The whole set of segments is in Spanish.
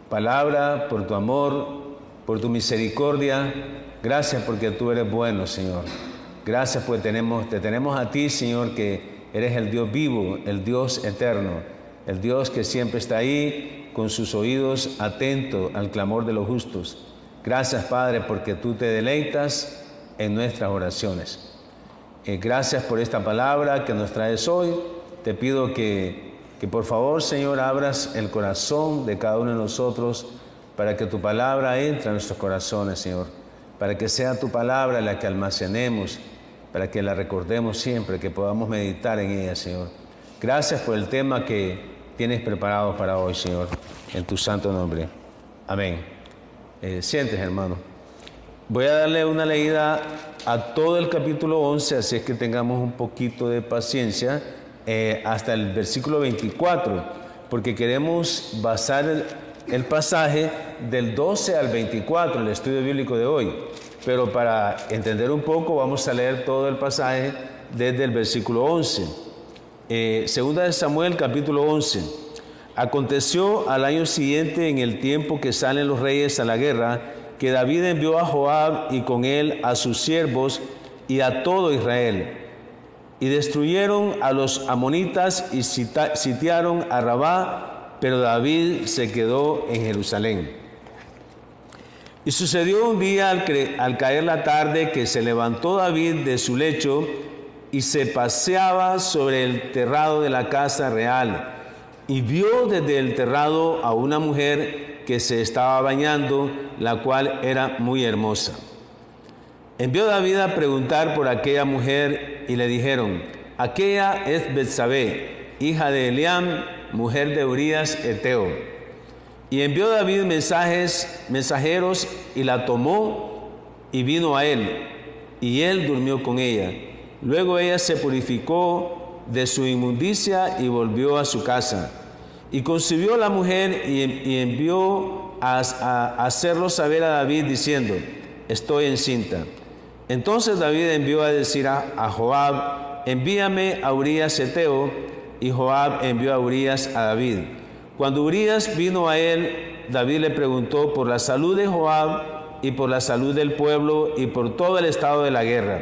palabra, por tu amor, por tu misericordia. Gracias porque tú eres bueno, Señor. Gracias porque te tenemos a ti, Señor, que eres el Dios vivo, el Dios eterno, el Dios que siempre está ahí con sus oídos atentos al clamor de los justos. Gracias, Padre, porque tú te deleitas en nuestras oraciones. Gracias por esta palabra que nos traes hoy. Te pido que por favor, Señor, abras el corazón de cada uno de nosotros para que tu palabra entre a nuestros corazones, Señor, para que sea tu palabra la que almacenemos, para que la recordemos siempre, que podamos meditar en ella, Señor. Gracias por el tema que tienes preparado para hoy, Señor, en tu santo nombre. Amén. Siéntese, hermano. Voy a darle una leída a todo el capítulo 11, así es que tengamos un poquito de paciencia hasta el versículo 24, porque queremos basar el pasaje del 12 al 24, el estudio bíblico de hoy. Pero para entender un poco vamos a leer todo el pasaje desde el versículo 11. Segunda de Samuel, capítulo 11. Aconteció al año siguiente, en el tiempo que salen los reyes a la guerra, que David envió a Joab y con él a sus siervos y a todo Israel. Y destruyeron a los amonitas y sitiaron a Rabá, pero David se quedó en Jerusalén. Y sucedió un día al caer la tarde que se levantó David de su lecho y se paseaba sobre el terrado de la casa real, y vio desde el terrado a una mujer que se estaba bañando, la cual era muy hermosa. Envió David a preguntar por aquella mujer y le dijeron: aquella es Betsabé, hija de Eliam, mujer de Urías Eteo. Y envió David mensajeros y la tomó y vino a él, y él durmió con ella. Luego ella se purificó de su inmundicia y volvió a su casa. Y concibió la mujer y envió a hacerlo saber a David diciendo: estoy encinta. Entonces David envió a decir a Joab: envíame a Urías Eteo, y Joab envió a Urías a David. Cuando Urías vino a él, David le preguntó por la salud de Joab y por la salud del pueblo y por todo el estado de la guerra.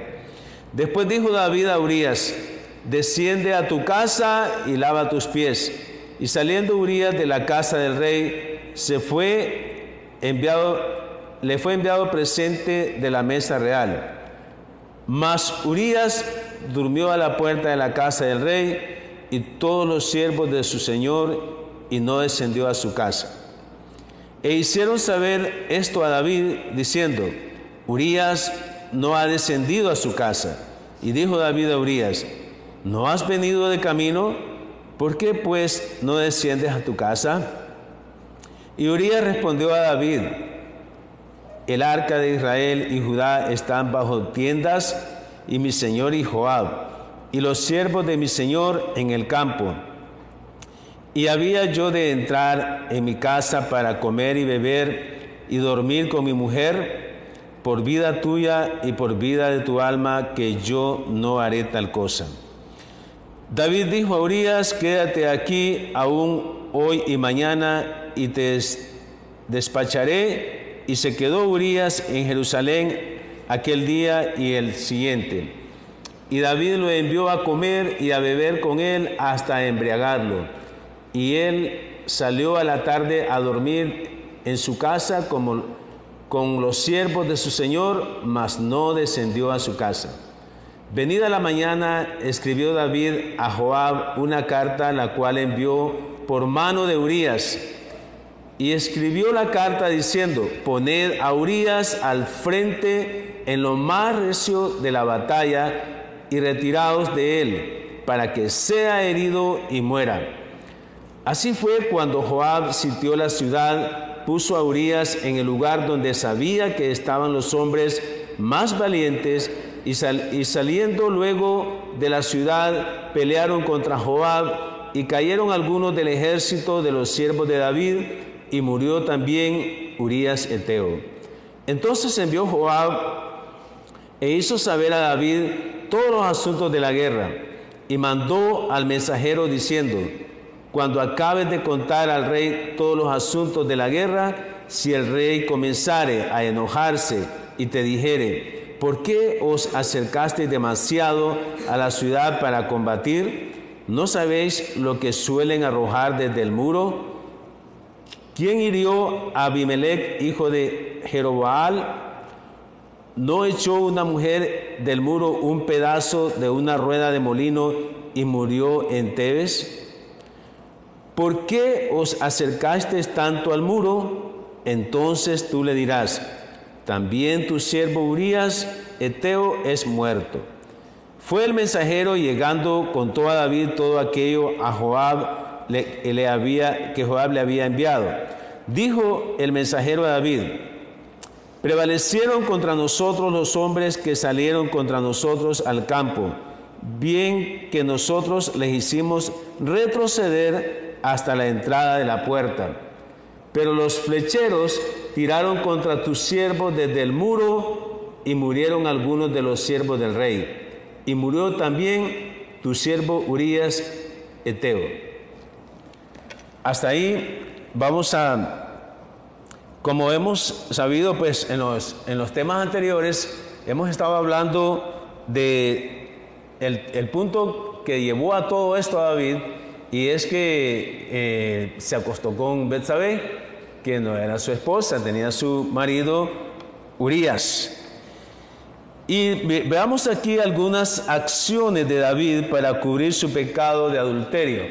Después dijo David a Urías: desciende a tu casa y lava tus pies. Y saliendo Urías de la casa del rey, le fue enviado presente de la mesa real. Mas Urías durmió a la puerta de la casa del rey y todos los siervos de su señor, y no descendió a su casa. E hicieron saber esto a David, diciendo: Urías no ha descendido a su casa. Y dijo David a Urías: ¿no has venido de camino? ¿Por qué pues no desciendes a tu casa? Y Urías respondió a David: el arca de Israel y Judá están bajo tiendas, y mi señor y Joab, y los siervos de mi señor en el campo. Y había yo de entrar en mi casa para comer y beber y dormir con mi mujer, por vida tuya y por vida de tu alma, que yo no haré tal cosa. David dijo a Urías: quédate aquí aún hoy y mañana, y te despacharé. Y se quedó Urías en Jerusalén aquel día y el siguiente. Y David lo envió a comer y a beber con él hasta embriagarlo. Y él salió a la tarde a dormir en su casa con los siervos de su señor, mas no descendió a su casa. Venida la mañana, escribió David a Joab una carta, la cual envió por mano de Urías. Y escribió la carta diciendo: poned a Urías al frente en lo más recio de la batalla y retiraos de él, para que sea herido y muera. Así fue cuando Joab sitió la ciudad, puso a Urías en el lugar donde sabía que estaban los hombres más valientes, y saliendo luego de la ciudad, pelearon contra Joab, y cayeron algunos del ejército de los siervos de David, y murió también Urías Eteo. Entonces envió Joab e hizo saber a David todos los asuntos de la guerra, y mandó al mensajero diciendo: cuando acabes de contar al rey todos los asuntos de la guerra, si el rey comenzare a enojarse y te dijere, ¿por qué os acercasteis demasiado a la ciudad para combatir? ¿No sabéis lo que suelen arrojar desde el muro? ¿Quién hirió a Abimelech, hijo de Jeroboam? ¿No echó una mujer del muro un pedazo de una rueda de molino y murió en Tebes? ¿Por qué os acercasteis tanto al muro? Entonces tú le dirás, también tu siervo Urías, Eteo, es muerto. Fue el mensajero llegando contó a David todo aquello a Joab que Joab le había enviado. Dijo el mensajero a David, prevalecieron contra nosotros los hombres que salieron contra nosotros al campo, bien que nosotros les hicimos retroceder hasta la entrada de la puerta. Pero los flecheros tiraron contra tus siervos desde el muro y murieron algunos de los siervos del rey. Y murió también tu siervo Urías Eteo. Hasta ahí vamos como hemos sabido, pues en los temas anteriores hemos estado hablando de el punto que llevó a todo esto a David, y es que se acostó con Betsabé, que no era su esposa, tenía su marido Urías. Y veamos aquí algunas acciones de David para cubrir su pecado de adulterio.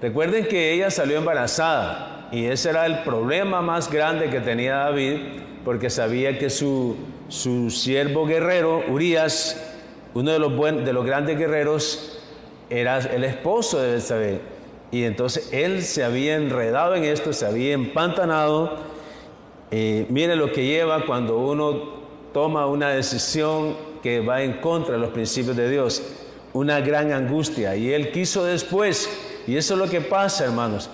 Recuerden que ella salió embarazada, y ese era el problema más grande que tenía David, porque sabía que su siervo guerrero, Urías, uno de los grandes guerreros, era el esposo de Betsabé. Y entonces él se había enredado en esto, se había empantanado. Mire lo que lleva cuando uno toma una decisión que va en contra de los principios de Dios, una gran angustia. Y él quiso después, y eso es lo que pasa, hermanos,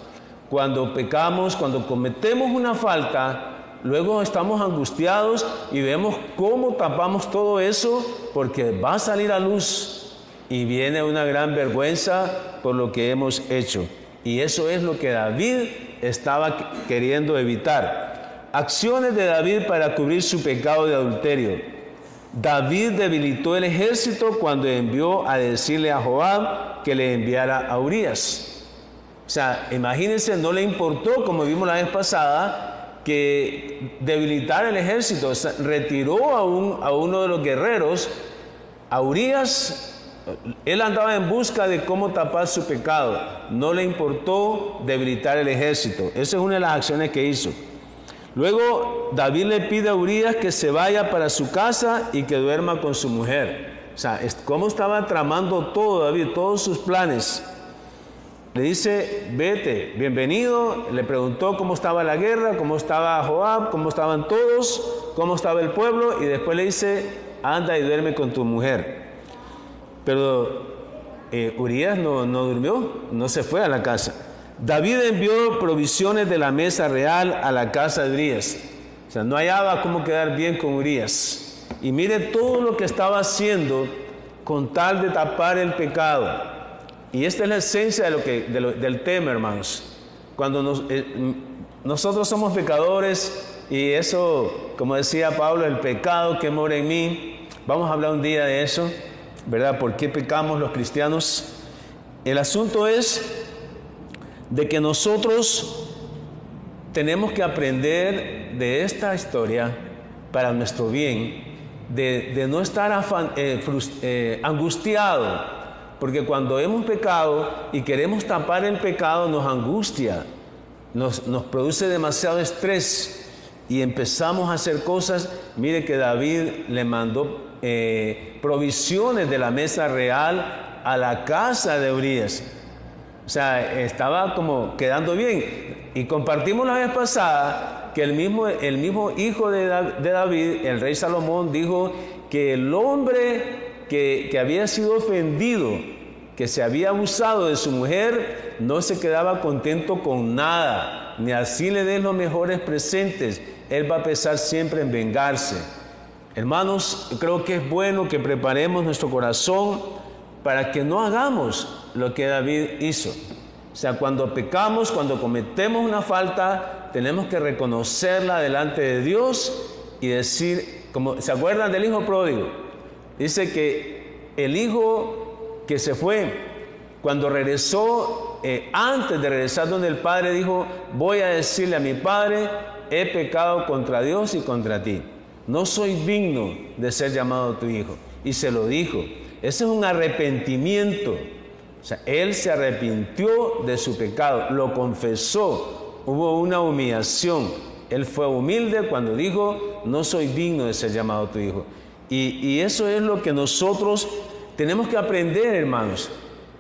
cuando pecamos, cuando cometemos una falta, luego estamos angustiados y vemos cómo tapamos todo eso, porque va a salir a luz y viene una gran vergüenza por lo que hemos hecho. Y eso es lo que David estaba queriendo evitar. Acciones de David para cubrir su pecado de adulterio. David debilitó el ejército cuando envió a decirle a Joab que le enviara a Urías. O sea, imagínense, no le importó, como vimos la vez pasada, que debilitar el ejército. O sea, retiró a uno de los guerreros, a Urías. Él andaba en busca de cómo tapar su pecado. No le importó debilitar el ejército. Esa es una de las acciones que hizo. Luego David le pide a Urías que se vaya para su casa y que duerma con su mujer. O sea, cómo estaba tramando todo David, todos sus planes. Le dice, vete, bienvenido. Le preguntó cómo estaba la guerra, cómo estaba Joab, cómo estaban todos, cómo estaba el pueblo, y después le dice, anda y duerme con tu mujer. Pero Urías no durmió, no se fue a la casa. David envió provisiones de la mesa real a la casa de Urías. O sea, no hallaba cómo quedar bien con Urías. Y mire todo lo que estaba haciendo con tal de tapar el pecado. Y esta es la esencia del tema, hermanos. Cuando nosotros somos pecadores, y eso, como decía Pablo, el pecado que mora en mí, vamos a hablar un día de eso, ¿verdad? ¿Por qué pecamos los cristianos? El asunto es de que nosotros tenemos que aprender de esta historia para nuestro bien, de no estar angustiado, porque cuando hemos pecado y queremos tapar el pecado nos angustia, nos produce demasiado estrés y empezamos a hacer cosas. Mire que David le mandó provisiones de la mesa real a la casa de Urías. O sea, estaba como quedando bien. Y compartimos la vez pasada que el mismo hijo de David, el rey Salomón, dijo que el hombre que había sido ofendido, que se había abusado de su mujer, no se quedaba contento con nada, ni así le den los mejores presentes. Él va a pensar siempre en vengarse. Hermanos, creo que es bueno que preparemos nuestro corazón para que no hagamos lo que David hizo. O sea, cuando pecamos, cuando cometemos una falta, tenemos que reconocerla delante de Dios y decir, como ¿se acuerdan del hijo pródigo? Dice que el hijo que se fue, cuando regresó, antes de regresar donde el padre, dijo: voy a decirle a mi padre, he pecado contra Dios y contra ti. No soy digno de ser llamado tu hijo. Y se lo dijo. Ese es un arrepentimiento. O sea, él se arrepintió de su pecado, lo confesó, hubo una humillación. Él fue humilde cuando dijo: no soy digno de ser llamado tu hijo. Y eso es lo que nosotros tenemos que aprender, hermanos.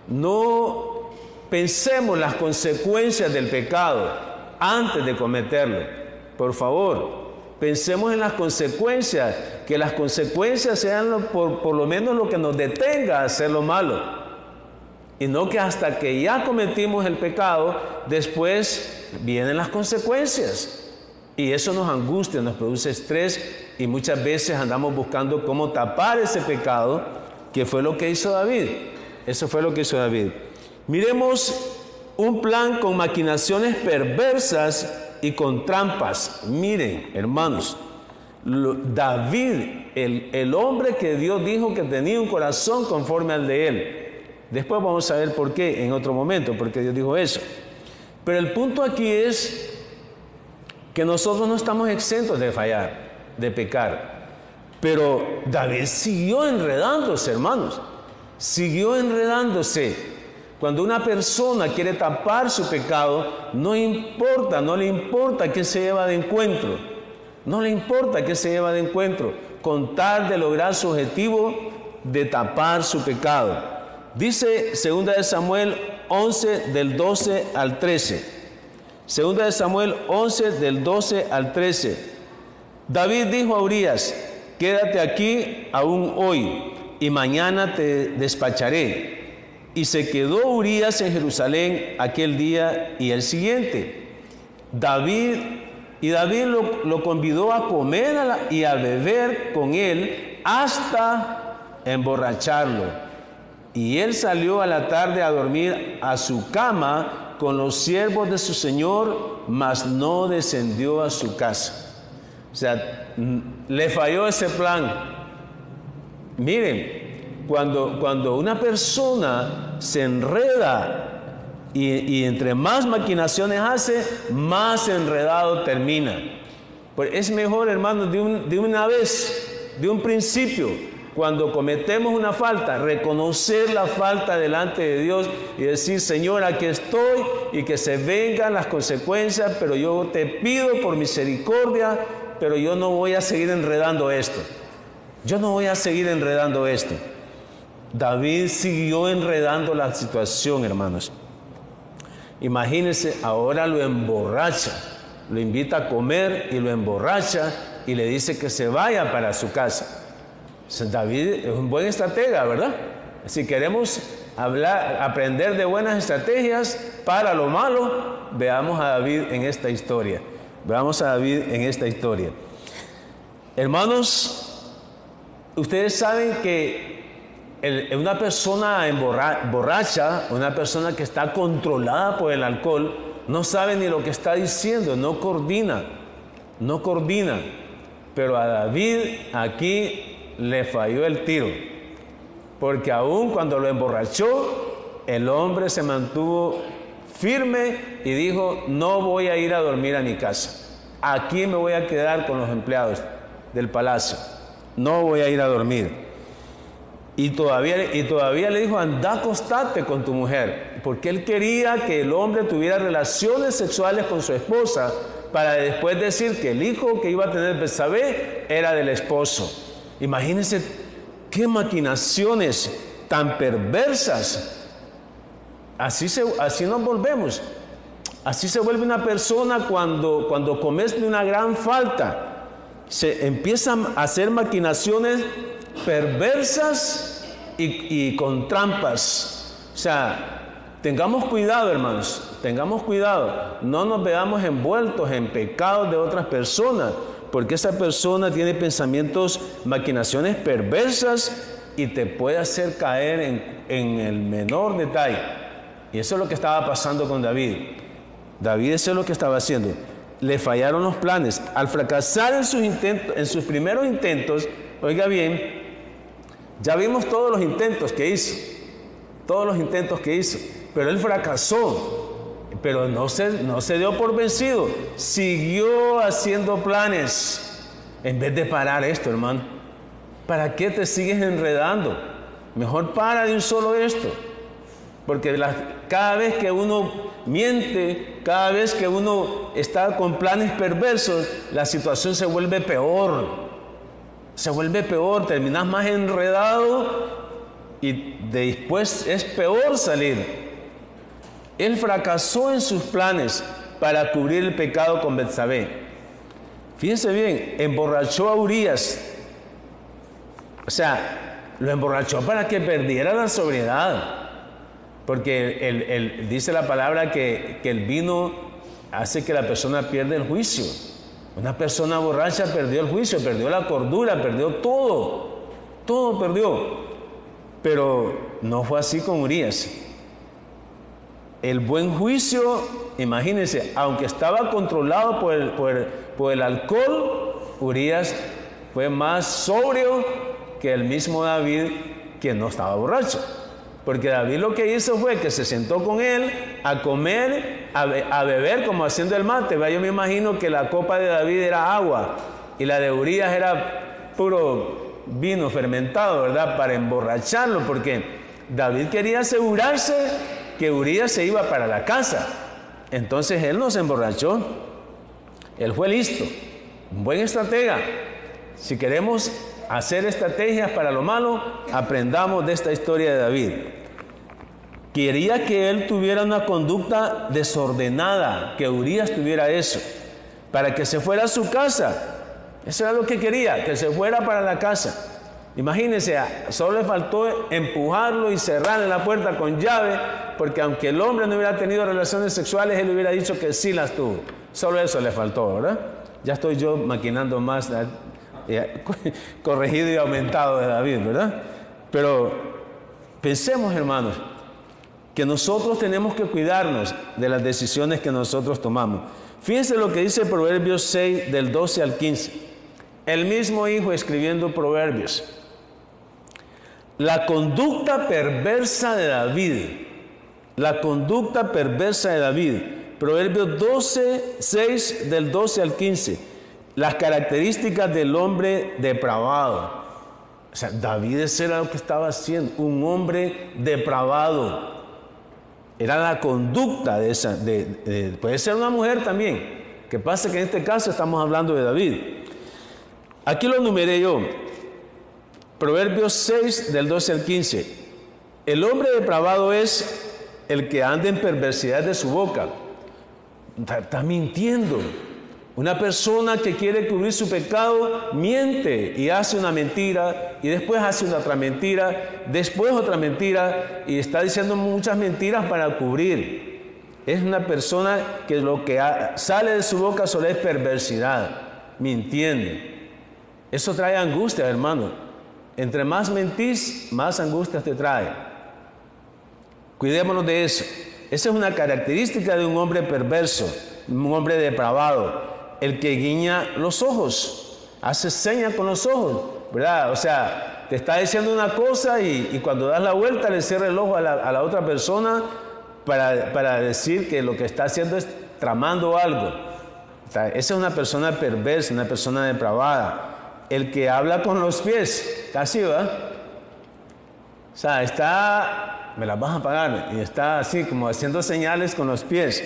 No pensemos las consecuencias del pecado antes de cometerlo. Por favor, pensemos en las consecuencias, que las consecuencias sean por lo menos lo que nos detenga a hacer lo malo. Y no que hasta que ya cometimos el pecado, después vienen las consecuencias. Y eso nos angustia, nos produce estrés, y muchas veces andamos buscando cómo tapar ese pecado, que fue lo que hizo David. Eso fue lo que hizo David. Miremos un plan con maquinaciones perversas y con trampas. Miren, hermanos, David, el hombre que Dios dijo que tenía un corazón conforme al de él. Después vamos a ver por qué en otro momento, porque Dios dijo eso. Pero el punto aquí es que nosotros no estamos exentos de fallar, de pecar. Pero David siguió enredándose, hermanos. Siguió enredándose. Cuando una persona quiere tapar su pecado, no le importa qué se lleva de encuentro. No le importa qué se lleva de encuentro, con tal de lograr su objetivo de tapar su pecado. Dice 2 de Samuel 11, del 12 al 13. 2 de Samuel 11, del 12 al 13. David dijo a Urías: quédate aquí aún hoy, y mañana te despacharé. Y se quedó Urías en Jerusalén aquel día y el siguiente. David lo convidó a comer y a beber con él hasta emborracharlo. Y él salió a la tarde a dormir a su cama con los siervos de su señor, mas no descendió a su casa. O sea, le falló ese plan. Miren, cuando una persona se enreda y entre más maquinaciones hace, más enredado termina. Pues es mejor, hermanos, de una vez, de un principio, cuando cometemos una falta, reconocer la falta delante de Dios y decir: Señor, aquí estoy, y que se vengan las consecuencias, pero yo te pido por misericordia, pero yo no voy a seguir enredando esto. Yo no voy a seguir enredando esto. David siguió enredando la situación, hermanos. Imagínense, ahora lo emborracha, lo invita a comer y lo emborracha y le dice que se vaya para su casa. David es un buen estratega, ¿verdad? Si queremos aprender de buenas estrategias para lo malo, veamos a David en esta historia. Veamos a David en esta historia. Hermanos, ustedes saben que una persona borracha, una persona que está controlada por el alcohol, no sabe ni lo que está diciendo, no coordina. Pero a David aquí le falló el tiro, porque aún cuando lo emborrachó, el hombre se mantuvo firme y dijo: no voy a ir a dormir a mi casa, aquí me voy a quedar con los empleados del palacio, no voy a ir a dormir. Y todavía le dijo: anda, acostate con tu mujer, porque él quería que el hombre tuviera relaciones sexuales con su esposa, para después decir que el hijo que iba a tener Betsabé era del esposo. Imagínense qué maquinaciones tan perversas. Así nos volvemos. Así se vuelve una persona cuando comete una gran falta. Se empiezan a hacer maquinaciones perversas y con trampas. O sea, tengamos cuidado, hermanos, tengamos cuidado. No nos veamos envueltos en pecados de otras personas, porque esa persona tiene pensamientos, maquinaciones perversas, y te puede hacer caer en el menor detalle. Y eso es lo que estaba pasando con David. David, eso es lo que estaba haciendo. Le fallaron los planes. Al fracasar en sus primeros intentos, oiga bien, ya vimos todos los intentos que hizo. Todos los intentos que hizo. Pero él fracasó. Pero no se dio por vencido. Siguió haciendo planes. En vez de parar esto, hermano. ¿Para qué te sigues enredando? Mejor para de un solo esto. Porque cada vez que uno miente, cada vez que uno está con planes perversos, la situación se vuelve peor. Se vuelve peor, terminas más enredado y después es peor salir. Él fracasó en sus planes para cubrir el pecado con Betsabé. Fíjense bien, emborrachó a Urías. O sea, lo emborrachó para que perdiera la sobriedad. Porque dice la palabra que el vino hace que la persona pierda el juicio. Una persona borracha perdió el juicio, perdió la cordura, perdió todo. Todo perdió. Pero no fue así con Urías. El buen juicio, imagínense, aunque estaba controlado por el alcohol, Urías fue más sobrio que el mismo David, que no estaba borracho. Porque David lo que hizo fue que se sentó con él a comer, a beber, como haciendo el mate. Yo me imagino que la copa de David era agua y la de Urías era puro vino fermentado, ¿verdad? Para emborracharlo, porque David quería asegurarse que Urías se iba para la casa. Entonces él no se emborrachó. Él fue listo. Un buen estratega. Si queremos hacer estrategias para lo malo, aprendamos de esta historia de David. Quería que él tuviera una conducta desordenada, que Urías tuviera eso, para que se fuera a su casa. Eso era lo que quería, que se fuera para la casa. Imagínense, solo le faltó empujarlo y cerrarle la puerta con llave, porque aunque el hombre no hubiera tenido relaciones sexuales, él hubiera dicho que sí las tuvo. Solo eso le faltó, ¿verdad? Ya estoy yo maquinando más, corregido y aumentado de David, ¿verdad? Pero pensemos, hermanos, que nosotros tenemos que cuidarnos de las decisiones que nosotros tomamos. Fíjense lo que dice Proverbios 6, del 12 al 15. El mismo hijo escribiendo Proverbios. La conducta perversa de David. La conducta perversa de David. Proverbios 12, 6, del 12 al 15. Las características del hombre depravado. O sea, David ese era lo que estaba haciendo. Un hombre depravado. Era la conducta de esa. Puede ser una mujer también. Que pasa que en este caso estamos hablando de David. Aquí lo numeré yo. Proverbios 6, del 12 al 15. El hombre depravado es el que anda en perversidad de su boca. Está mintiendo. Una persona que quiere cubrir su pecado miente y hace una mentira y después hace otra mentira, después otra mentira y está diciendo muchas mentiras para cubrir. Es una persona que lo que sale de su boca solo es perversidad, mintiendo. Eso trae angustia, hermano. Entre más mentís, más angustias te trae. Cuidémonos de eso. Esa es una característica de un hombre perverso, un hombre depravado. El que guiña los ojos, hace señas con los ojos, ¿verdad? O sea, te está diciendo una cosa y cuando das la vuelta le cierra el ojo a la otra persona para decir que lo que está haciendo es tramando algo. O sea, esa es una persona perversa, una persona depravada. El que habla con los pies, casi, ¿verdad? O sea, me las vas a pagar, y está así como haciendo señales con los pies.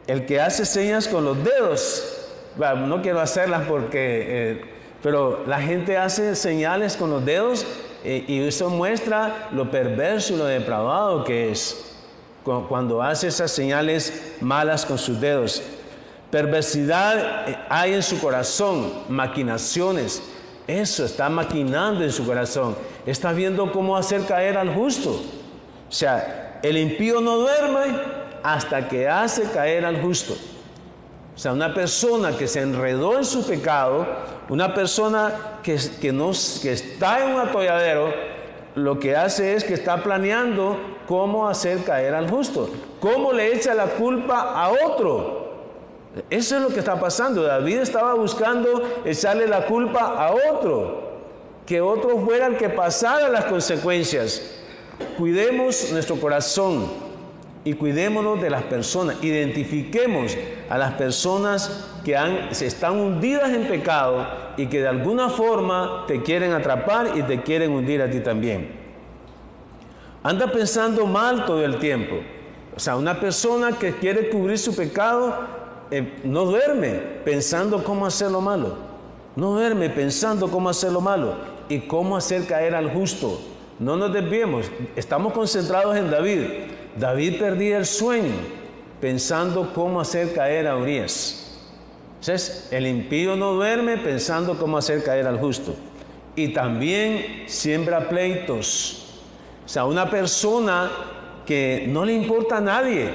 El que hace señas con los dedos, no quiero hacerlas pero la gente hace señales con los dedos y eso muestra lo perverso y lo depravado que es cuando hace esas señales malas con sus dedos. Perversidad hay en su corazón, maquinaciones. Eso está maquinando en su corazón. Está viendo cómo hacer caer al justo. O sea, el impío no duerme hasta que hace caer al justo. O sea, una persona que se enredó en su pecado, una persona que está en un atolladero, lo que hace es que está planeando cómo hacer caer al justo, cómo le echa la culpa a otro. Eso es lo que está pasando. David estaba buscando echarle la culpa a otro, que otro fuera el que pasara las consecuencias. Cuidemos nuestro corazón y cuidémonos de las personas. Identifiquemos a las personas que están hundidas en pecado y que de alguna forma te quieren atrapar y te quieren hundir a ti también. Anda pensando mal todo el tiempo. O sea, una persona que quiere cubrir su pecado no duerme pensando cómo hacer lo malo. No duerme pensando cómo hacer lo malo y cómo hacer caer al justo. No nos desviemos. Estamos concentrados en David. David perdía el sueño pensando cómo hacer caer a Urías. Entonces, el impío no duerme pensando cómo hacer caer al justo. Y también siembra pleitos. O sea, una persona que no le importa a nadie,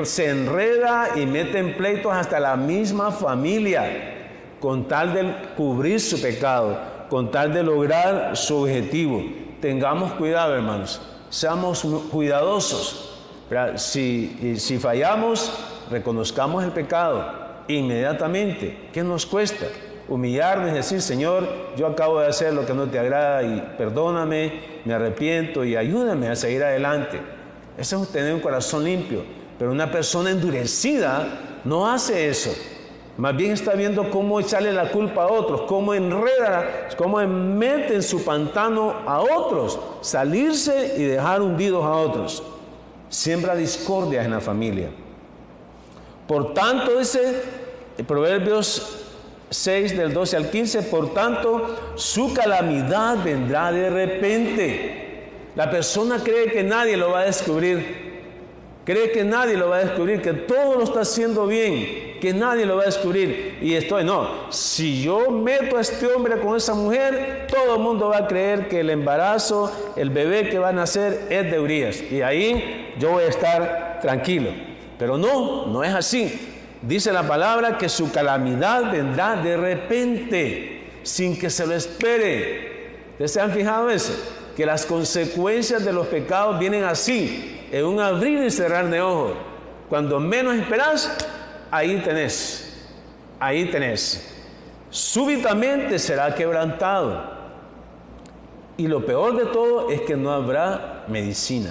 se enreda y mete en pleitos hasta la misma familia, con tal de cubrir su pecado, con tal de lograr su objetivo. Tengamos cuidado, hermanos. Seamos cuidadosos. Si fallamos, reconozcamos el pecado inmediatamente. ¿Qué nos cuesta? Humillarnos y decir: Señor, yo acabo de hacer lo que no te agrada y perdóname, me arrepiento y ayúdame a seguir adelante. Eso es tener un corazón limpio. Pero una persona endurecida no hace eso. Más bien está viendo cómo echarle la culpa a otros, cómo enreda, cómo mete en su pantano a otros, salirse y dejar hundidos a otros. Siembra discordia en la familia. Por tanto, dice Proverbios 6 del 12 al 15, por tanto, su calamidad vendrá de repente. La persona cree que nadie lo va a descubrir. Cree que nadie lo va a descubrir, que todo lo está haciendo bien, que nadie lo va a descubrir. Y si yo meto a este hombre con esa mujer, todo el mundo va a creer que el embarazo, el bebé que va a nacer es de Urías. Y ahí yo voy a estar tranquilo. Pero no es así. Dice la palabra que su calamidad vendrá de repente, sin que se lo espere. ¿Ustedes se han fijado eso? Que las consecuencias de los pecados vienen así, en un abrir y cerrar de ojos. Cuando menos esperas, ahí tenés. Súbitamente será quebrantado. Y lo peor de todo es que no habrá medicina.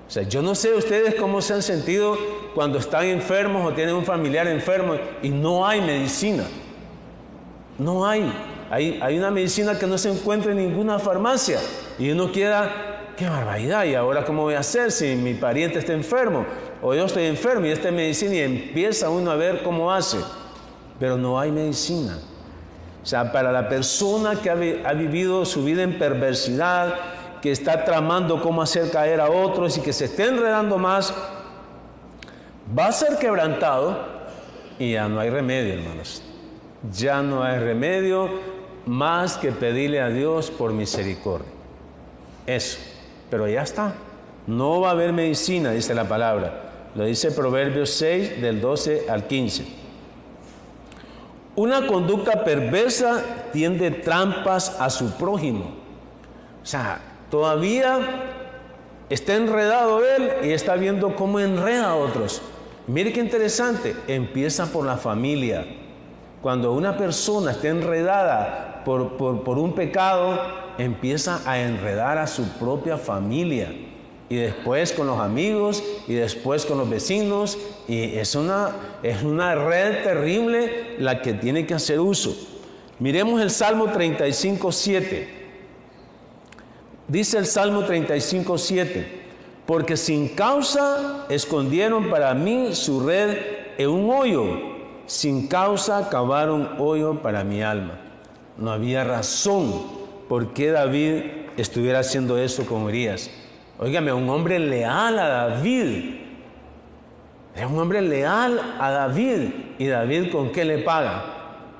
O sea, yo no sé ustedes cómo se han sentido cuando están enfermos o tienen un familiar enfermo y no hay medicina. No hay. Hay una medicina que no se encuentra en ninguna farmacia y uno queda, qué barbaridad, ¿y ahora cómo voy a hacer si mi pariente está enfermo o yo estoy enfermo y esta medicina? Y empieza uno a ver cómo hace, pero no hay medicina. O sea, para la persona que ha vivido su vida en perversidad, que está tramando cómo hacer caer a otros y que se esté enredando más, va a ser quebrantado y ya no hay remedio, hermanos. Ya no hay remedio más que pedirle a Dios por misericordia. Eso, pero ya está. No va a haber medicina, dice la palabra. Lo dice Proverbios 6, del 12 al 15. Una conducta perversa tiende trampas a su prójimo. O sea, todavía está enredado él y está viendo cómo enreda a otros. Mire qué interesante, empieza por la familia. Cuando una persona está enredada por un pecado, empieza a enredar a su propia familia. Y después con los amigos, y después con los vecinos. Y es una red terrible la que tiene que hacer uso. Miremos el Salmo 35:7. Dice el Salmo 35:7: porque sin causa escondieron para mí su red en un hoyo. Sin causa cavaron hoyo para mi alma. No había razón por qué David estuviera haciendo eso con Urías. Óigame, un hombre leal a David. Era un hombre leal a David. ¿Y David con qué le paga?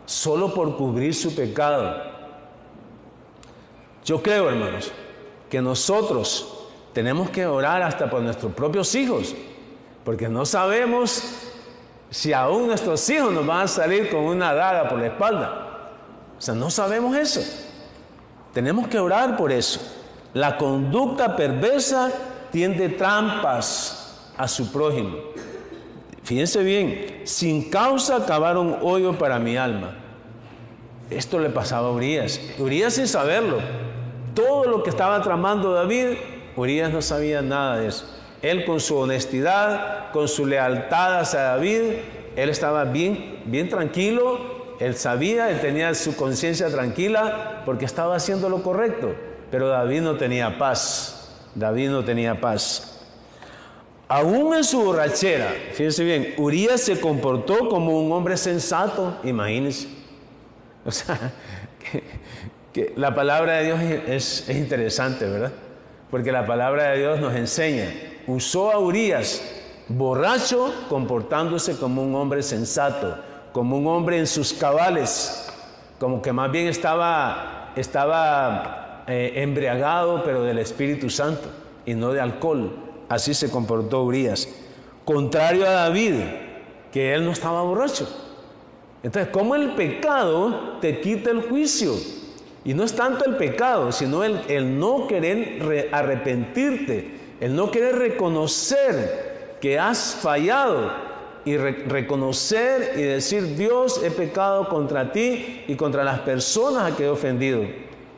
Solo por cubrir su pecado. Yo creo, hermanos, que nosotros tenemos que orar hasta por nuestros propios hijos, porque no sabemos si aún nuestros hijos nos van a salir con una daga por la espalda. O sea, no sabemos eso. Tenemos que orar por eso. La conducta perversa tiende trampas a su prójimo. Fíjense bien, sin causa cavaron hoyo para mi alma. Esto le pasaba a Urías. Urías sin saberlo. Todo lo que estaba tramando David, Urías no sabía nada de eso. Él con su honestidad, con su lealtad hacia David, él estaba bien tranquilo. Él sabía, él tenía su conciencia tranquila porque estaba haciendo lo correcto. Pero David no tenía paz. David no tenía paz. Aún en su borrachera, fíjense bien, Urías se comportó como un hombre sensato, imagínense. O sea, que la palabra de Dios es interesante, ¿verdad? Porque la palabra de Dios nos enseña. Usó a Urías, borracho, comportándose como un hombre sensato, como un hombre en sus cabales, como que más bien estaba embriagado, pero del Espíritu Santo y no de alcohol. Así se comportó Urías. Contrario a David, que él no estaba borracho. Entonces, ¿cómo el pecado te quita el juicio? Y no es tanto el pecado, sino el no querer arrepentirte, el no querer reconocer que has fallado y reconocer y decir: Dios, he pecado contra ti y contra las personas a que he ofendido.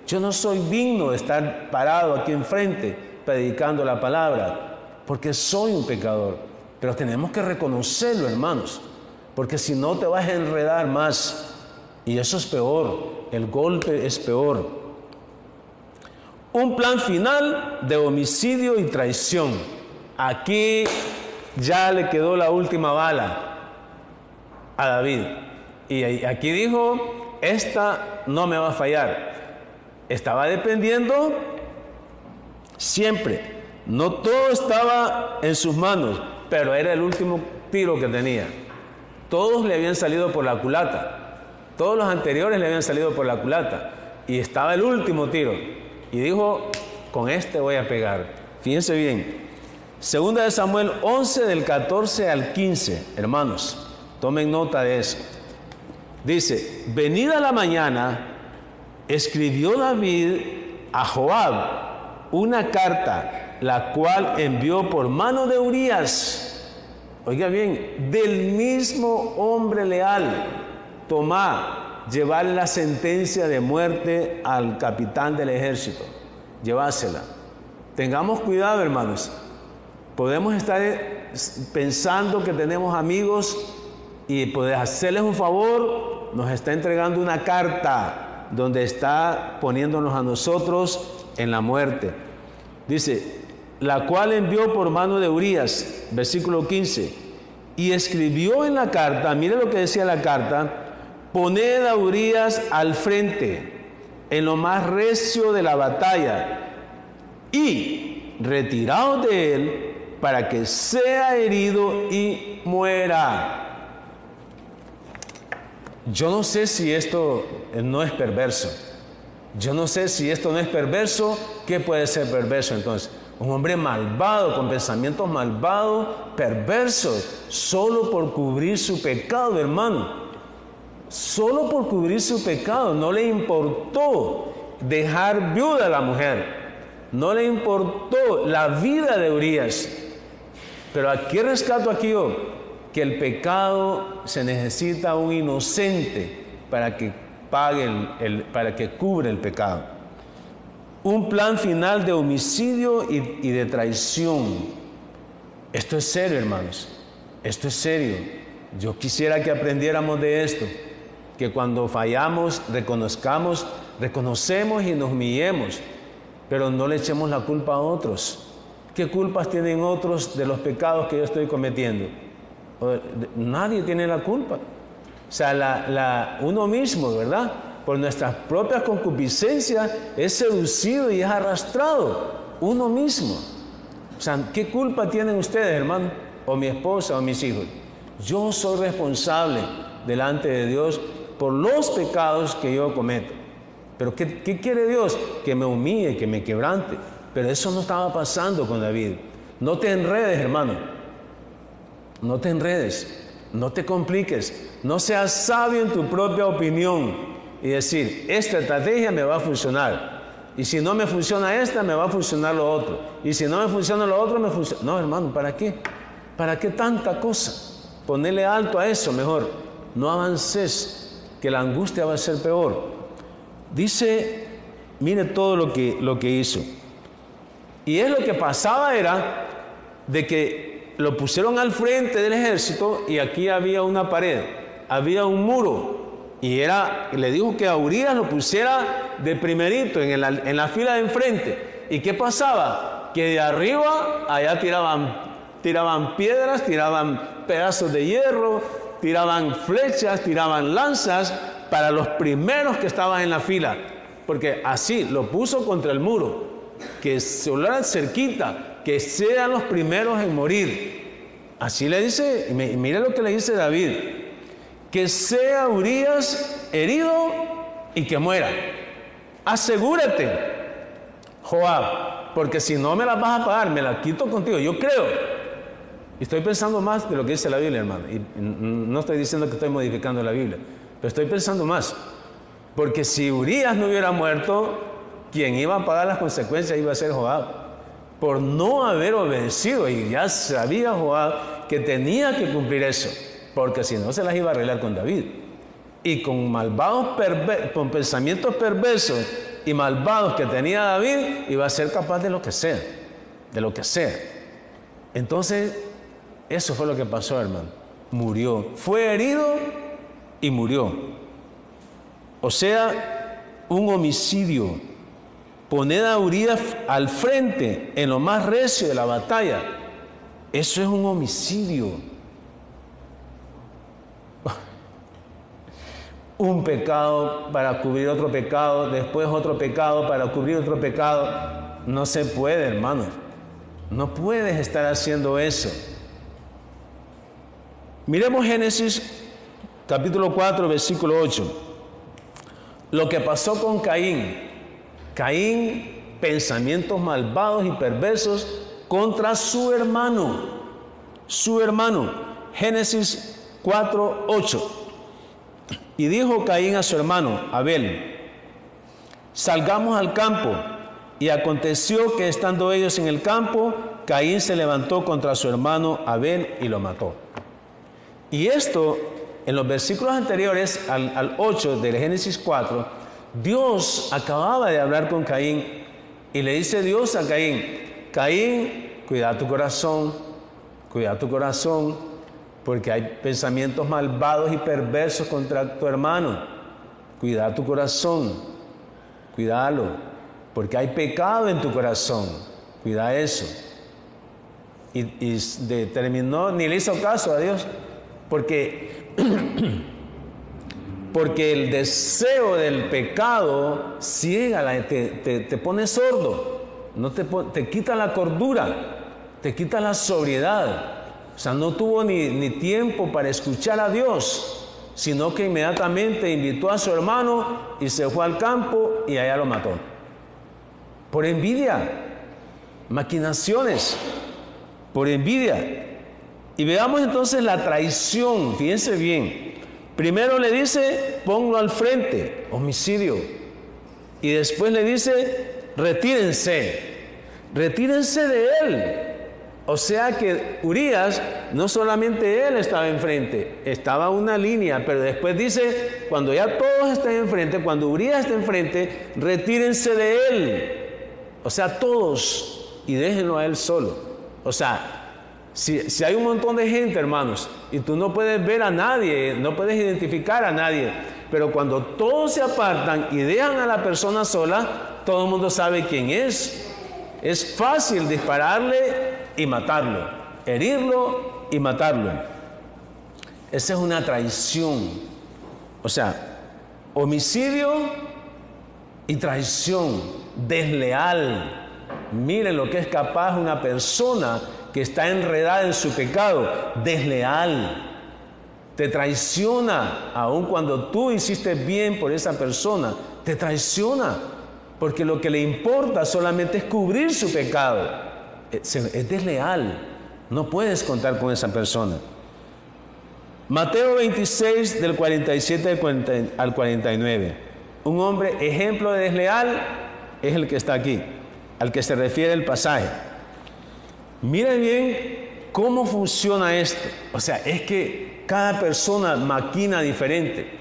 Yo no soy digno de estar parado aquí enfrente predicando la palabra, porque soy un pecador. Pero tenemos que reconocerlo, hermanos, porque si no te vas a enredar más. Y eso es peor, el golpe es peor. Un plan final de homicidio y traición. Aquí ya le quedó la última bala a David. Y aquí dijo: esta no me va a fallar. Estaba dependiendo siempre. No todo estaba en sus manos, pero era el último tiro que tenía. Todos le habían salido por la culata. Todos los anteriores le habían salido por la culata. Y estaba el último tiro. Y dijo: con este voy a pegar. Fíjense bien. Segunda de Samuel 11, del 14 al 15. Hermanos, tomen nota de eso. Dice: venida la mañana, escribió David a Joab una carta, la cual envió por mano de Urías. Oiga bien, del mismo hombre leal. Tomá, llevarle la sentencia de muerte al capitán del ejército. Llevásela. Tengamos cuidado, hermanos. Podemos estar pensando que tenemos amigos y poder hacerles un favor. Nos está entregando una carta donde está poniéndonos a nosotros en la muerte. Dice: la cual envió por mano de Urías, versículo 15, y escribió en la carta, mire lo que decía la carta: poned a Urías al frente, en lo más recio de la batalla, y retiraos de él, para que sea herido y muera. Yo no sé si esto no es perverso. Yo no sé si esto no es perverso. ¿Qué puede ser perverso entonces? Un hombre malvado, con pensamientos malvados, perversos, solo por cubrir su pecado, hermano. Solo por cubrir su pecado. No le importó dejar viuda a la mujer. No le importó la vida de Urías. Pero aquí rescato aquí yo, que el pecado se necesita un inocente para que pague para que cubra el pecado. Un plan final de homicidio y de traición. Esto es serio, hermanos. Esto es serio. Yo quisiera que aprendiéramos de esto, que cuando fallamos reconocemos y nos humillemos, pero no le echemos la culpa a otros. ¿Qué culpas tienen otros de los pecados que yo estoy cometiendo? Nadie tiene la culpa. O sea, uno mismo, ¿verdad? Por nuestras propias concupiscencias es seducido y es arrastrado. Uno mismo. O sea, ¿qué culpa tienen ustedes, hermano? O mi esposa o mis hijos. Yo soy responsable delante de Dios por los pecados que yo cometo. Pero ¿qué quiere Dios? Que me humille, que me quebrante. Pero eso no estaba pasando con David. No te enredes, hermano. No te enredes. No te compliques. No seas sabio en tu propia opinión y decir: esta estrategia me va a funcionar. Y si no me funciona esta, me va a funcionar lo otro. Y si no me funciona lo otro, me funciona... No, hermano, ¿para qué? ¿Para qué tanta cosa? Ponele alto a eso mejor. No avances, que la angustia va a ser peor. Dice, mire todo lo que hizo. Y es lo que pasaba era de que lo pusieron al frente del ejército y aquí había una pared, había un muro. Y le dijo que a Urías lo pusiera de primerito en la fila de enfrente. ¿Y qué pasaba? Que de arriba allá tiraban piedras, tiraban pedazos de hierro, tiraban flechas, tiraban lanzas para los primeros que estaban en la fila. Porque así lo puso contra el muro, que se hablaran cerquita, que sean los primeros en morir. Así le dice, mire lo que le dice David. Que sea Urías herido y que muera. Asegúrate, Joab, porque si no me las vas a pagar, me las quito contigo. Yo creo. Y estoy pensando más de lo que dice la Biblia, hermano. Y no estoy diciendo que estoy modificando la Biblia, pero estoy pensando más. Porque si Urías no hubiera muerto, quien iba a pagar las consecuencias iba a ser Joab, por no haber obedecido. Y ya sabía Joab que tenía que cumplir eso, porque si no se las iba a arreglar con David. Y con con pensamientos perversos y malvados que tenía David, iba a ser capaz de lo que sea, de lo que sea. Entonces, eso fue lo que pasó, hermano. Murió, fue herido y murió. O sea, un homicidio. Poner a Urías al frente en lo más recio de la batalla, eso es un homicidio. Un pecado para cubrir otro pecado, después otro pecado para cubrir otro pecado. No se puede, hermanos. No puedes estar haciendo eso. Miremos Génesis capítulo 4, versículo 8. Lo que pasó con Caín. Caín, pensamientos malvados y perversos contra su hermano. Su hermano. Génesis 4, 8. Y dijo Caín a su hermano Abel: salgamos al campo. Y aconteció que estando ellos en el campo, Caín se levantó contra su hermano Abel y lo mató. Y esto, en los versículos anteriores al 8 del Génesis 4, Dios acababa de hablar con Caín y le dice Dios a Caín: Caín, cuida tu corazón, porque hay pensamientos malvados y perversos contra tu hermano. Cuida tu corazón, cuídalo, porque hay pecado en tu corazón. Cuida eso. Y terminó, ni le hizo caso a Dios, porque el deseo del pecado ciega, te pone sordo, te quita la cordura, te quita la sobriedad. O sea, no tuvo ni tiempo para escuchar a Dios, sino que inmediatamente invitó a su hermano y se fue al campo y allá lo mató. Por envidia, maquinaciones, por envidia. Y veamos entonces la traición, fíjense bien. Primero le dice, ponlo al frente, homicidio. Y después le dice, retírense de él. O sea que Urías, no solamente él estaba enfrente, estaba una línea, pero después dice, cuando ya todos estén enfrente, cuando Urías esté enfrente, retírense de él. O sea, todos, y déjenlo a él solo. O sea, si hay un montón de gente, hermanos, y tú no puedes ver a nadie, no puedes identificar a nadie, pero cuando todos se apartan y dejan a la persona sola, todo el mundo sabe quién es. Es fácil dispararle y matarlo, herirlo y matarlo. Esa es una traición. O sea, homicidio y traición, desleal. Miren lo que es capaz una persona que está enredada en su pecado, desleal. Te traiciona, aun cuando tú hiciste bien por esa persona, te traiciona, porque lo que le importa solamente es cubrir su pecado. Es desleal, no puedes contar con esa persona. Mateo 26 del 47 al 49. Un hombre ejemplo de desleal es el que está aquí, al que se refiere el pasaje. Miren bien cómo funciona esto. O sea, es que cada persona maquina diferente.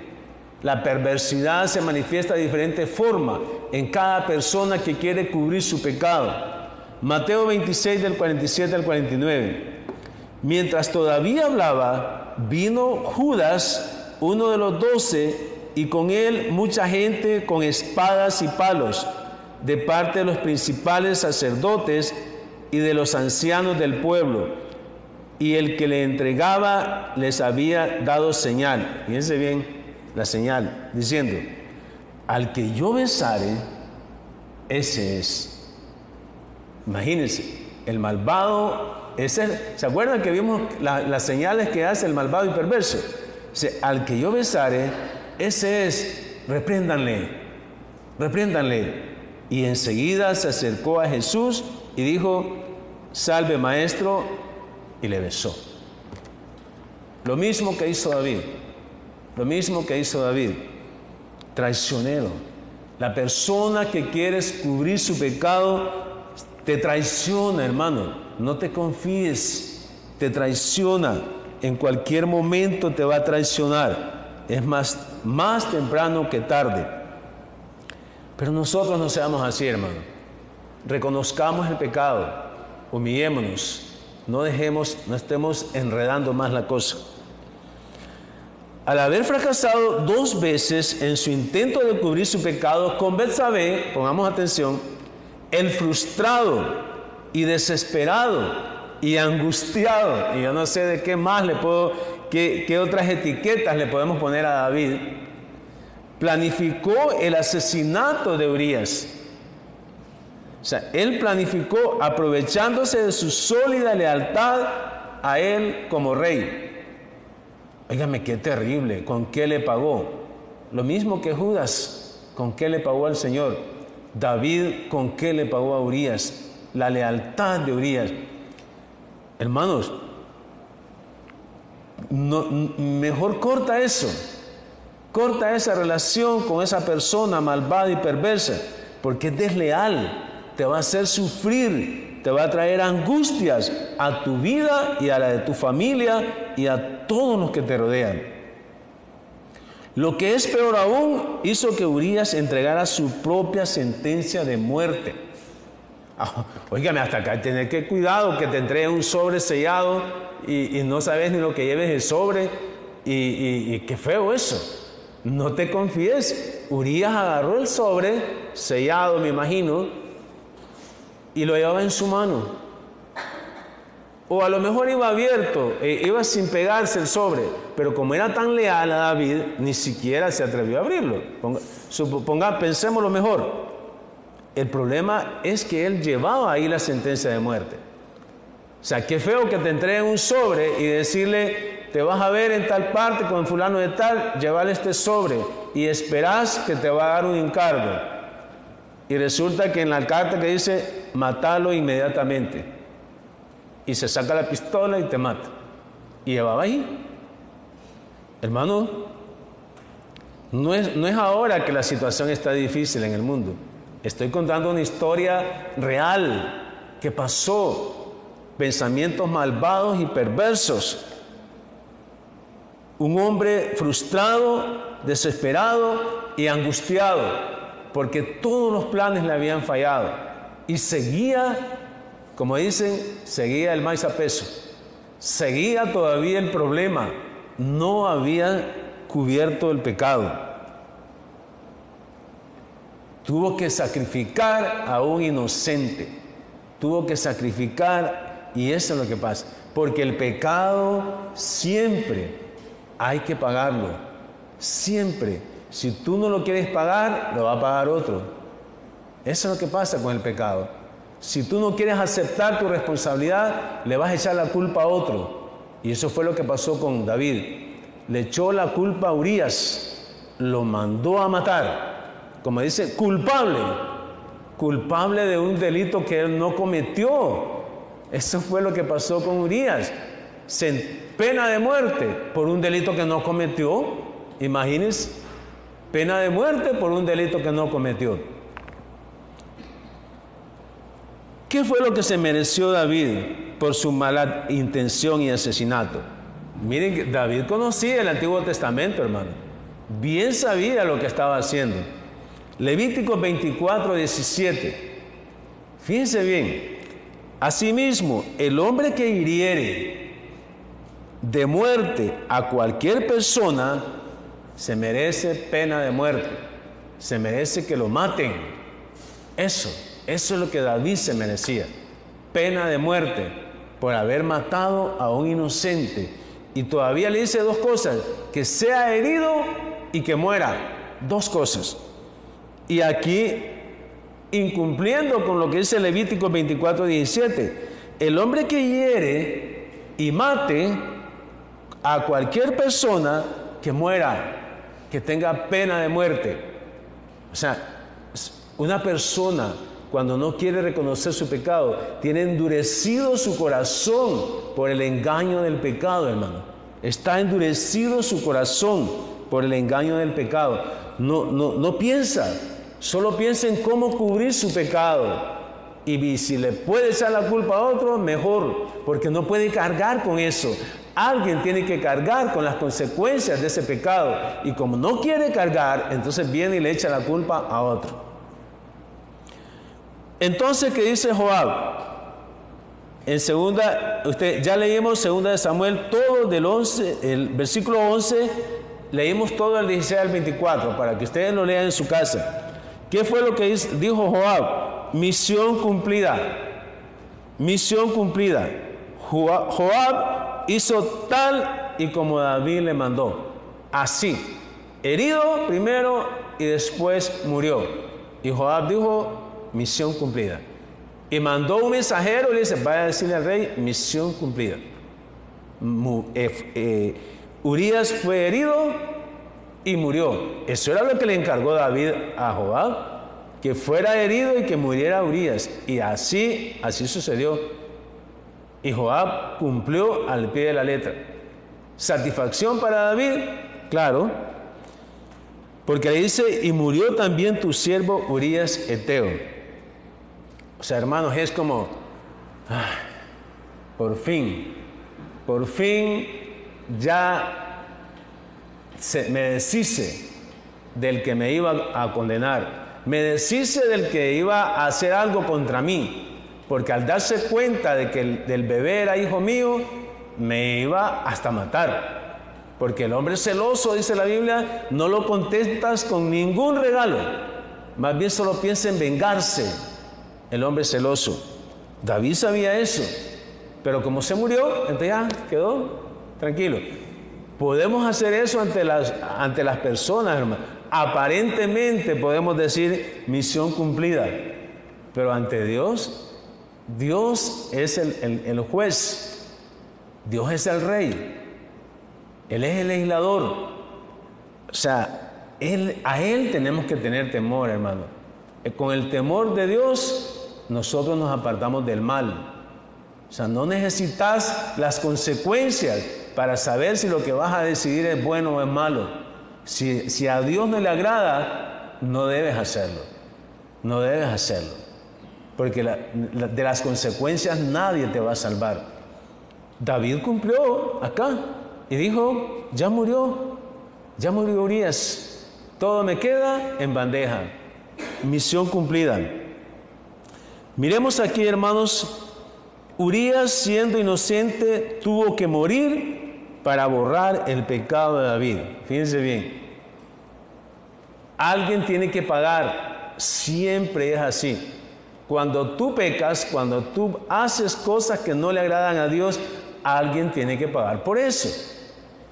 La perversidad se manifiesta de diferente forma en cada persona que quiere cubrir su pecado. Mateo 26 del 47 al 49. Mientras todavía hablaba, vino Judas, uno de los 12, y con él mucha gente con espadas y palos, de parte de los principales sacerdotes y de los ancianos del pueblo. Y el que le entregaba les había dado señal. Fíjense bien la señal, diciendo: al que yo besare, ese es. Imagínense, el malvado, ¿se acuerdan que vimos las señales que hace el malvado y perverso? Dice: al que yo besare, ese es, repréndanle. Y enseguida se acercó a Jesús y dijo: salve, maestro, y le besó. Lo mismo que hizo David, traicionero. La persona que quiere cubrir su pecado te traiciona, hermano. No te confíes, te traiciona. En cualquier momento te va a traicionar. Es más temprano que tarde. Pero nosotros no seamos así, hermano. Reconozcamos el pecado, humillémonos. No estemos enredando más la cosa. Al haber fracasado 2 veces en su intento de cubrir su pecado con Betsabé, pongamos atención, el frustrado y desesperado y angustiado, y yo no sé de qué más qué otras etiquetas le podemos poner a David, planificó el asesinato de Urías. O sea, él planificó aprovechándose de su sólida lealtad a él como rey. Óigame, qué terrible. ¿Con qué le pagó? Lo mismo que Judas. ¿Con qué le pagó al Señor? David, ¿con qué le pagó a Urías? La lealtad de Urías. Hermanos, mejor corta eso. Corta esa relación con esa persona malvada y perversa, porque es desleal. Te va a hacer sufrir, te va a traer angustias a tu vida y a la de tu familia y a todos los que te rodean. Lo que es peor aún, hizo que Urías entregara su propia sentencia de muerte. Óigame, hasta acá tener que cuidado que te entregue un sobre sellado y no sabes ni lo que lleves el sobre y qué feo eso. No te confíes. Urías agarró el sobre sellado, me imagino, y lo llevaba en su mano. O a lo mejor iba abierto, iba sin pegarse el sobre, pero como era tan leal a David, ni siquiera se atrevió a abrirlo. Pensemos lo mejor. El problema es que él llevaba ahí la sentencia de muerte. O sea, qué feo que te entreguen un sobre y decirle: te vas a ver en tal parte con fulano de tal, llevarle este sobre y esperás que te va a dar un encargo. Y resulta que en la carta que dice: matalo inmediatamente. Y se saca la pistola y te mata. Y llevaba ahí. Hermano, no es ahora que la situación está difícil en el mundo. Estoy contando una historia real que pasó. Pensamientos malvados y perversos. Un hombre frustrado, desesperado y angustiado, porque todos los planes le habían fallado. Y seguía, como dicen, seguía el maíz a peso. Seguía todavía el problema. No había cubierto el pecado. Tuvo que sacrificar a un inocente. Tuvo que sacrificar, y eso es lo que pasa. Porque el pecado siempre hay que pagarlo. Siempre. Si tú no lo quieres pagar, lo va a pagar otro. Eso es lo que pasa con el pecado. Si tú no quieres aceptar tu responsabilidad, le vas a echar la culpa a otro. Y eso fue lo que pasó con David. Le echó la culpa a Urías, lo mandó a matar. Como dice, culpable de un delito que él no cometió. Eso fue lo que pasó con Urías. Pena de muerte por un delito que no cometió. Imagínense, pena de muerte por un delito que no cometió. ¿Qué fue lo que se mereció David por su mala intención y asesinato? Miren que David conocía el Antiguo Testamento, hermano. Bien sabía lo que estaba haciendo. Levítico 24, 17. Fíjense bien. Asimismo, el hombre que hiriere de muerte a cualquier persona se merece pena de muerte. Se merece que lo maten. Eso es lo que David se merecía. Pena de muerte por haber matado a un inocente. Y todavía le dice dos cosas: que sea herido y que muera. Dos cosas. Y aquí, incumpliendo con lo que dice Levítico 24, 17, el hombre que hiere y mate a cualquier persona, que muera, que tenga pena de muerte. O sea, una persona, cuando no quiere reconocer su pecado, tiene endurecido su corazón por el engaño del pecado, hermano. Está endurecido su corazón por el engaño del pecado. No piensa, solo piensa en cómo cubrir su pecado. Y si le puede echar la culpa a otro, mejor, porque no puede cargar con eso. Alguien tiene que cargar con las consecuencias de ese pecado. Y como no quiere cargar, entonces viene y le echa la culpa a otro. Entonces, ¿qué dice Joab? En ya leímos 2 de Samuel, todo del 11, el versículo 11, leímos todo el 16 al 24, para que ustedes lo lean en su casa. ¿Qué fue lo que dijo Joab? Misión cumplida. Misión cumplida. Joab hizo tal y como David le mandó. Así. Herido primero y después murió. Y Joab dijo: misión cumplida. Y mandó un mensajero y le dice: vaya a decirle al rey, misión cumplida. Urías fue herido y murió. Eso era lo que le encargó David a Joab, que fuera herido y que muriera Urías. Y así sucedió. Y Joab cumplió al pie de la letra. ¿Satisfacción para David? Claro. Porque le dice: y murió también tu siervo Urías Eteo. O sea, hermanos, es como, por fin ya me deshice del que me iba a condenar, me deshice del que iba a hacer algo contra mí, porque al darse cuenta de que del bebé era hijo mío, me iba hasta matar, porque el hombre celoso, dice la Biblia, no lo contentas con ningún regalo, más bien solo piensa en vengarse. El hombre celoso. David sabía eso, pero como se murió, entonces ya quedó tranquilo. Podemos hacer eso ante las personas, hermano. Aparentemente podemos decir misión cumplida, pero ante Dios, Dios es el juez, Dios es el rey, Él es el legislador. O sea, a Él tenemos que tener temor, hermano. Con el temor de Dios, nosotros nos apartamos del mal. O sea, no necesitas las consecuencias para saber si lo que vas a decidir es bueno o es malo. Si a Dios no le agrada, no debes hacerlo. No debes hacerlo. Porque de las consecuencias nadie te va a salvar. David cumplió acá y dijo: ya murió Urías. Todo me queda en bandeja. Misión cumplida. Miremos aquí, hermanos, Urías, siendo inocente, tuvo que morir para borrar el pecado de David. Fíjense bien. Alguien tiene que pagar. Siempre es así. Cuando tú pecas, cuando tú haces cosas que no le agradan a Dios, alguien tiene que pagar por eso.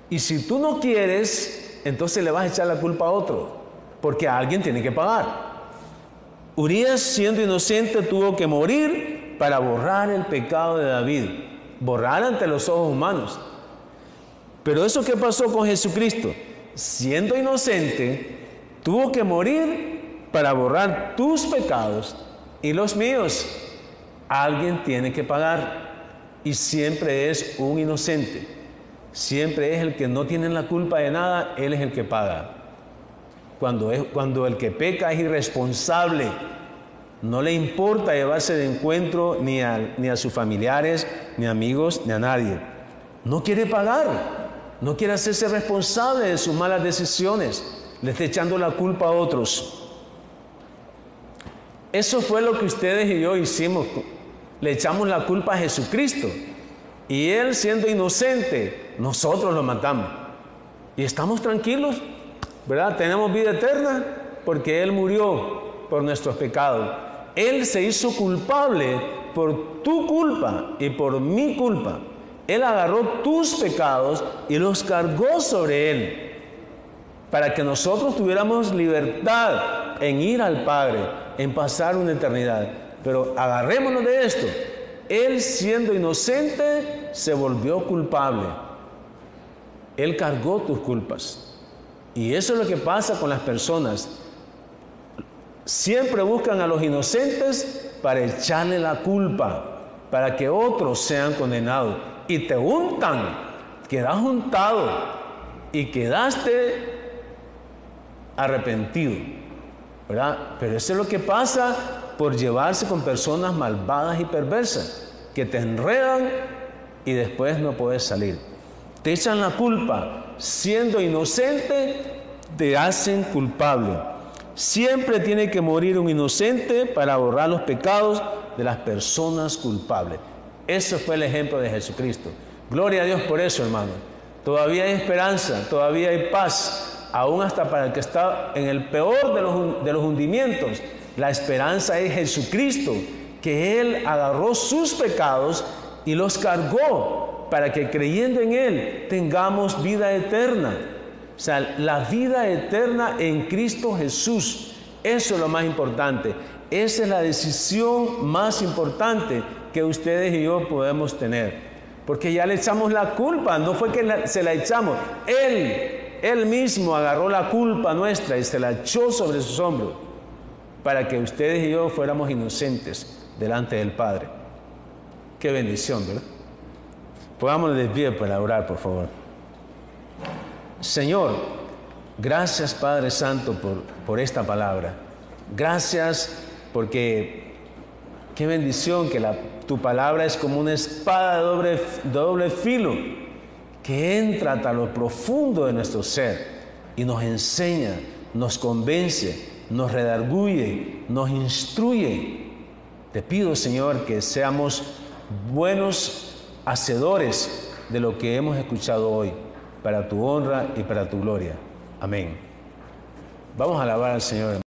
Y si tú no quieres, entonces le vas a echar la culpa a otro, porque alguien tiene que pagar. Urías, siendo inocente, tuvo que morir para borrar el pecado de David, borrar ante los ojos humanos. Pero eso que pasó con Jesucristo, siendo inocente, tuvo que morir para borrar tus pecados y los míos. Alguien tiene que pagar, y siempre es un inocente, siempre es el que no tiene la culpa de nada, él es el que paga. Cuando el que peca es irresponsable, No le importa llevarse de encuentro ni a sus familiares, ni amigos, ni a nadie. No quiere pagar, no quiere hacerse responsable de sus malas decisiones, le está echando la culpa a otros. Eso fue lo que ustedes y yo hicimos. Le echamos la culpa a Jesucristo. Y Él, siendo inocente, nosotros lo matamos. Y estamos tranquilos, ¿verdad? Tenemos vida eterna porque Él murió por nuestros pecados. Él se hizo culpable por tu culpa y por mi culpa. Él agarró tus pecados y los cargó sobre Él, para que nosotros tuviéramos libertad en ir al Padre, en pasar una eternidad. Pero agarrémonos de esto. Él, siendo inocente, se volvió culpable. Él cargó tus culpas. Y eso es lo que pasa con las personas. Siempre buscan a los inocentes para echarle la culpa, para que otros sean condenados. Y te untan, quedas untado y quedaste arrepentido, ¿verdad? Pero eso es lo que pasa por llevarse con personas malvadas y perversas, que te enredan y después no puedes salir. Te echan la culpa. Siendo inocente, te hacen culpable. Siempre tiene que morir un inocente para borrar los pecados de las personas culpables. Ese fue el ejemplo de Jesucristo. Gloria a Dios por eso, hermano. Todavía hay esperanza, todavía hay paz, aún hasta para el que está en el peor de los hundimientos. La esperanza es Jesucristo, que Él agarró sus pecados y los cargó para que creyendo en Él tengamos vida eterna. O sea, la vida eterna en Cristo Jesús. Eso es lo más importante. Esa es la decisión más importante que ustedes y yo podemos tener. Porque ya le echamos la culpa, no fue que se la echamos. Él mismo agarró la culpa nuestra y se la echó sobre sus hombros para que ustedes y yo fuéramos inocentes delante del Padre. Qué bendición, ¿verdad? Pongámonos de pie para orar, por favor. Señor, gracias Padre Santo por esta palabra. Gracias porque qué bendición que tu palabra es como una espada de doble filo que entra hasta lo profundo de nuestro ser y nos enseña, nos convence, nos redarguye, nos instruye. Te pido, Señor, que seamos buenos hacedores de lo que hemos escuchado hoy, para tu honra y para tu gloria. Amén. Vamos a alabar al Señor.